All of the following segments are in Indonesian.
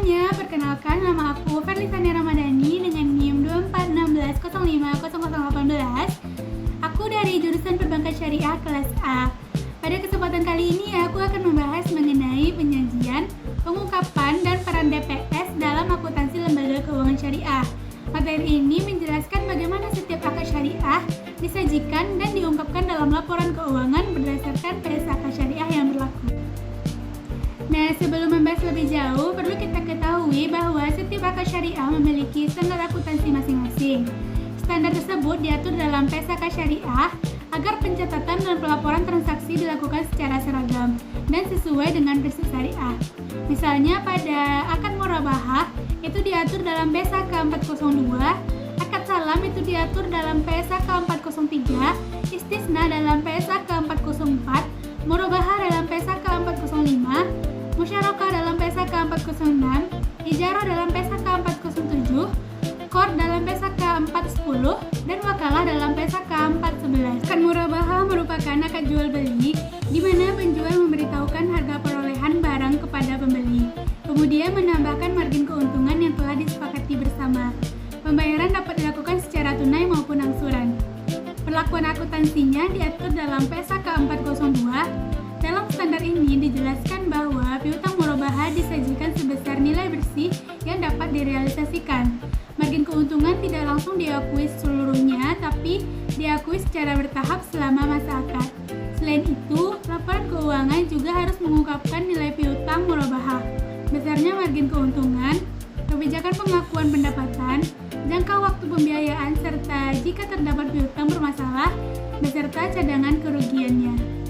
semuanya, perkenalkan nama aku Ferlisania Ramadhani dengan NIM 2416050018. Aku dari jurusan Perbankan Syariah kelas A. Pada kesempatan kali ini aku akan membahas mengenai penyajian, pengungkapan, dan peran DPS dalam akuntansi lembaga keuangan syariah. Materi ini menjelaskan bagaimana setiap akad syariah disajikan dan diungkapkan dalam laporan keuangan berdasarkan PSAK syariah yang berlaku. Nah, sebelum membahas lebih jauh, perlu kita ketahui bahwa setiap akad syariah memiliki standar akuntansi masing-masing. Standar tersebut diatur dalam PSAK syariah agar pencatatan dan pelaporan transaksi dilakukan secara seragam dan sesuai dengan prinsip syariah. Misalnya pada akad murabahah itu diatur dalam PSAK 402, akad salam itu diatur dalam PSAK 403, istisna dalam PSAK 404, murabahah dalam PSAK 405, musyarakah dalam PSAK 406, ijarah dalam PSAK 407, qor dalam PSAK 410, dan wakalah dalam PSAK 411. Akad murabahah merupakan akad jual beli di mana penjual memberitahukan harga perolehan barang kepada pembeli, kemudian menambahkan margin keuntungan yang telah disepakati bersama. Pembayaran dapat dilakukan secara tunai maupun angsuran. Perlakuan akuntansinya diatur dalam PSAK 402. Dalam standar ini dijelaskan bahwa piutang murabahah disajikan sebesar nilai bersih yang dapat direalisasikan. Margin keuntungan tidak langsung diakui seluruhnya, tapi diakui secara bertahap selama masa akad. Selain itu, laporan keuangan juga harus mengungkapkan nilai piutang murabahah, besarnya margin keuntungan, kebijakan pengakuan pendapatan, jangka waktu pembiayaan, serta jika terdapat piutang bermasalah, beserta cadangan kerugiannya.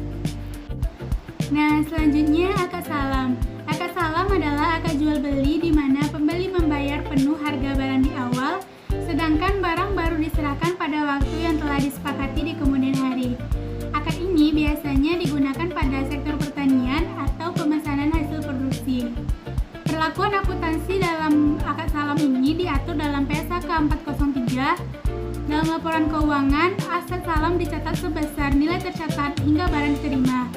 Nah, selanjutnya akad salam. Akad salam adalah akad jual beli di mana pembeli membayar penuh harga barang di awal, sedangkan barang baru diserahkan pada waktu yang telah disepakati di kemudian hari. Akad ini biasanya digunakan pada sektor pertanian atau pemesanan hasil produksi. Perlakuan akuntansi dalam akad salam ini diatur dalam PSAK 403. Dalam laporan keuangan, aset salam dicatat sebesar nilai tercatat hingga barang diterima.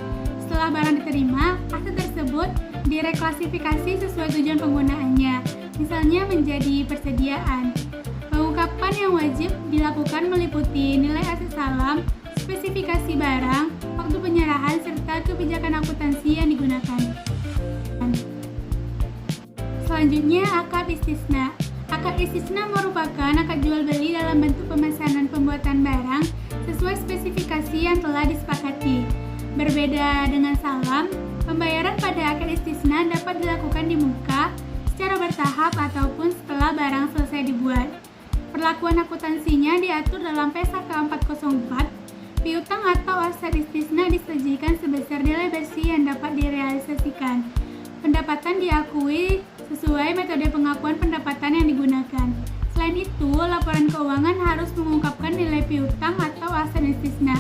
Setelah barang diterima, aset tersebut direklasifikasi sesuai tujuan penggunaannya, misalnya menjadi persediaan. Pengungkapan yang wajib dilakukan meliputi nilai aset salam, spesifikasi barang, waktu penyerahan, serta kebijakan akuntansi yang digunakan. Selanjutnya, akad istisna. Akad istisna merupakan akad jual beli dalam bentuk pemesanan pembuatan barang sesuai spesifikasi yang telah disepakati. Berbeda dengan salam, pembayaran pada akad istisna dapat dilakukan di muka, secara bertahap, ataupun setelah barang selesai dibuat. Perlakuan akuntansinya diatur dalam PSAK 404. Piutang atau aset istisna disajikan sebesar nilai bersih yang dapat direalisasikan. Pendapatan diakui sesuai metode pengakuan pendapatan yang digunakan. Selain itu, laporan keuangan harus mengungkapkan nilai piutang atau aset istisna,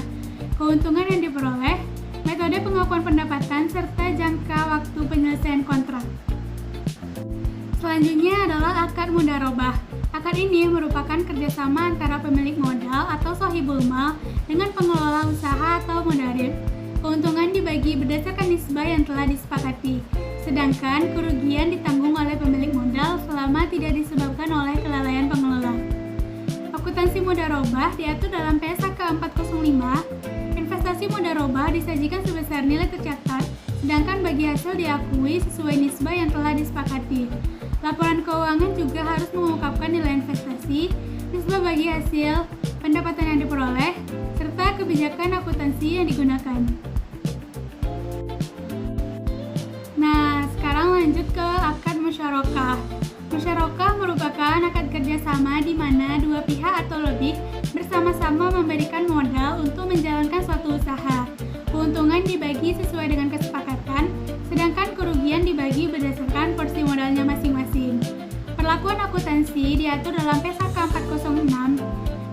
keuntungan yang diperoleh, metode pengakuan pendapatan, serta jangka waktu penyelesaian kontrak. Selanjutnya adalah akad mudharabah. Akad ini merupakan kerjasama antara pemilik modal atau shahibul mal dengan pengelola usaha atau mudharib. Keuntungan dibagi berdasarkan nisbah yang telah disepakati, sedangkan kerugian ditanggung oleh pemilik modal selama tidak disebabkan oleh kelalaian pengelola. Akuntansi mudharabah diatur dalam PSAK 405. Investasi mudharabah disajikan sebesar nilai tercatat, sedangkan bagi hasil diakui sesuai nisbah yang telah disepakati. Laporan keuangan juga harus mengungkapkan nilai investasi, nisbah bagi hasil, pendapatan yang diperoleh, serta kebijakan akuntansi yang digunakan. Nah, sekarang lanjut ke akad musyarakah. Musyarakah merupakan akad kerjasama di mana dua pihak atau lebih bersama-sama memberikan modal untuk menjalankan suatu usaha. Keuntungan dibagi sesuai dengan kesepakatan, sedangkan kerugian dibagi berdasarkan porsi modalnya masing-masing. Perlakuan akuntansi diatur dalam PSAK 406,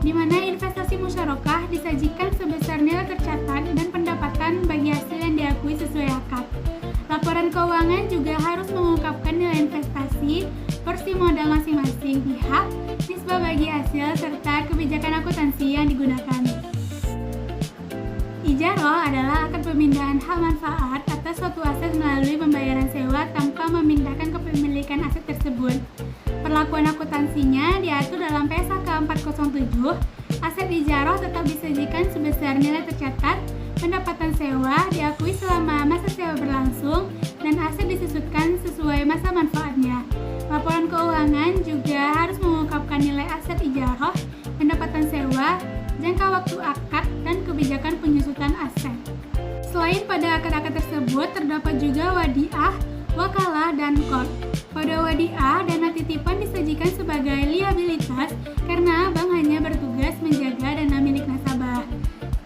di mana investasi musyarakah disajikan sebesar nilai tercatat dan pendapatan bagi hasil yang diakui sesuai akad. Laporan keuangan juga harus mengungkapkan nilai investasi, porsi modal masing-masing pihak, nisbah bagi hasil, serta kebijakan akuntansi yang digunakan. Ijarah adalah akad pemindahan hak manfaat atas suatu aset melalui pembayaran sewa tanpa memindahkan kepemilikan aset tersebut. tersebut. Perlakuan akuntansinya diatur dalam PSAK 407. Aset ijarah tetap disajikan sebesar nilai tercatat, pendapatan sewa diakui selama masa sewa berlangsung, dan aset disusutkan sesuai masa manfaatnya. Laporan keuangan juga harus mengungkapkan nilai aset ijarah, pendapatan sewa, jangka waktu akad, dan kebijakan penyusutan aset. Selain pada akad-akad tersebut, terdapat juga wadiah, wakalah, dan qard. Pada wadiah, dana titipan disajikan sebagai liabilitas karena bank hanya bertugas menjaga dana milik nasabah.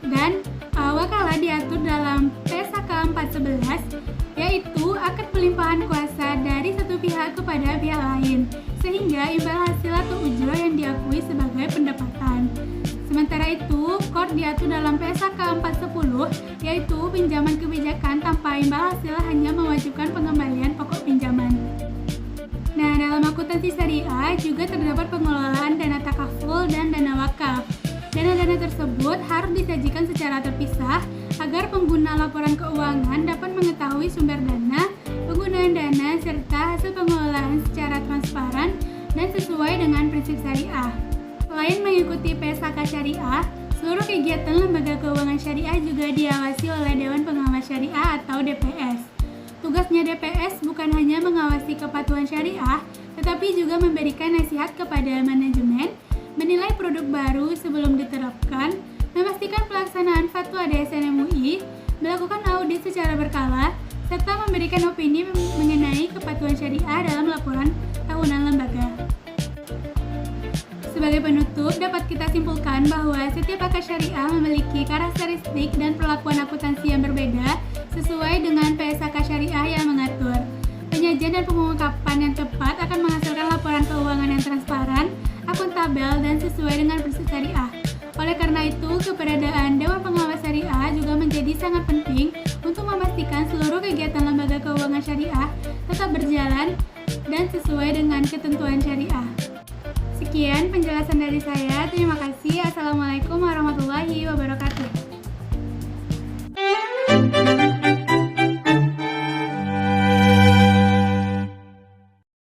Dan wakalah diatur dalam PSAK 411, yaitu akad pelimpahan kuasa dari satu pihak kepada pihak lain, sehingga imbal hasil atau ujro yang diakui sebagai pendapatan. Sementara itu, qard diatur dalam PSAK 410, yaitu pinjaman kebijakan tanpa imbal hasil hanya mewajibkan pengembalian pokok pinjaman. Nah, dalam akuntansi syariah juga terdapat pengelolaan dana takaful dan dana wakaf. Dana-dana tersebut harus disajikan secara terpisah agar pengguna laporan keuangan dapat mengetahui sumber dana, penggunaan dana, serta hasil pengelolaan secara transparan dan sesuai dengan prinsip syariah. Selain mengikuti PSAK syariah, seluruh kegiatan lembaga keuangan syariah juga diawasi oleh Dewan Pengawas Syariah atau DPS. Tugasnya DPS bukan hanya mengawasi kepatuhan syariah, tetapi juga memberikan nasihat kepada manajemen, menilai produk baru sebelum diterapkan, memastikan pelaksanaan fatwa DSN MUI, melakukan audit secara berkala, serta memberikan opini mengenai kepatuhan syariah dalam laporan tahunan lembaga. Sebagai penutup, dapat kita simpulkan bahwa setiap akad syariah memiliki karakteristik dan perlakuan akuntansi yang berbeda sesuai dengan PSAK syariah yang mengatur. Penyajian dan pengungkapan yang tepat akan menghasilkan laporan keuangan yang transparan, akuntabel, dan sesuai dengan prinsip syariah. Oleh karena itu, keberadaan Dewan Pengawas Syariah juga menjadi sangat penting untuk memastikan seluruh kegiatan lembaga keuangan syariah tetap berjalan dan sesuai dengan ketentuan syariah. Sekian penjelasan dari saya. Terima kasih. Assalamualaikum warahmatullahi wabarakatuh.